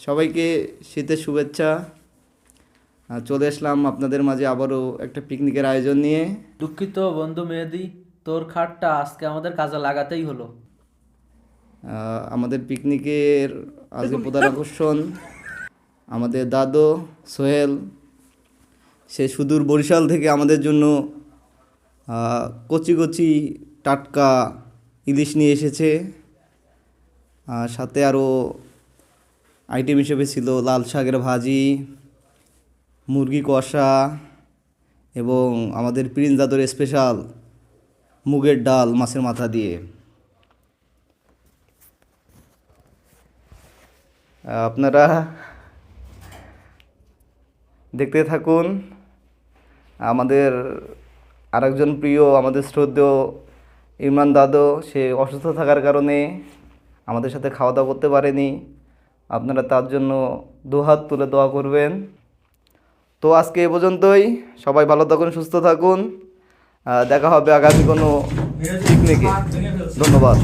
সবাইকে শীতের শুভেচ্ছা। চলে আসলাম আপনাদের মাঝে আবারও একটা পিকনিকের আয়োজন নিয়ে। দুঃখিত বন্ধু মেহেদি, তোর খাটটা আজকে আমাদের কাজে লাগাতেই হলো। আমাদের পিকনিকের আজকে প্রধান আকর্ষণ আমাদের দাদু সোহেল। সে সুদূর বরিশাল থেকে আমাদের জন্য কচি কচি টাটকা ইলিশ নিয়ে এসেছে। সাথে আরও আইটেম হিসেবে ছিল লাল শাকের ভাজি, মুরগি কষা এবং আমাদের প্রিন্স দাদুর স্পেশাল মুগের ডাল মাছের মাথা দিয়ে। আপনারা দেখতে থাকুন। আমাদের আরেকজন প্রিয়, আমাদের শ্রদ্ধেয় ইমরান দাদু, সে অসুস্থ থাকার কারণে আমাদের সাথে খাওয়া দাওয়া করতে পারেনি। আপনারা তার জন্য দুহাত তুলে দোয়া করবেন। তো আজকে এ পর্যন্তই। সবাই ভালো থাকুন, সুস্থ থাকুন। দেখা হবে আগামী কোনো পিকনিকে। ধন্যবাদ।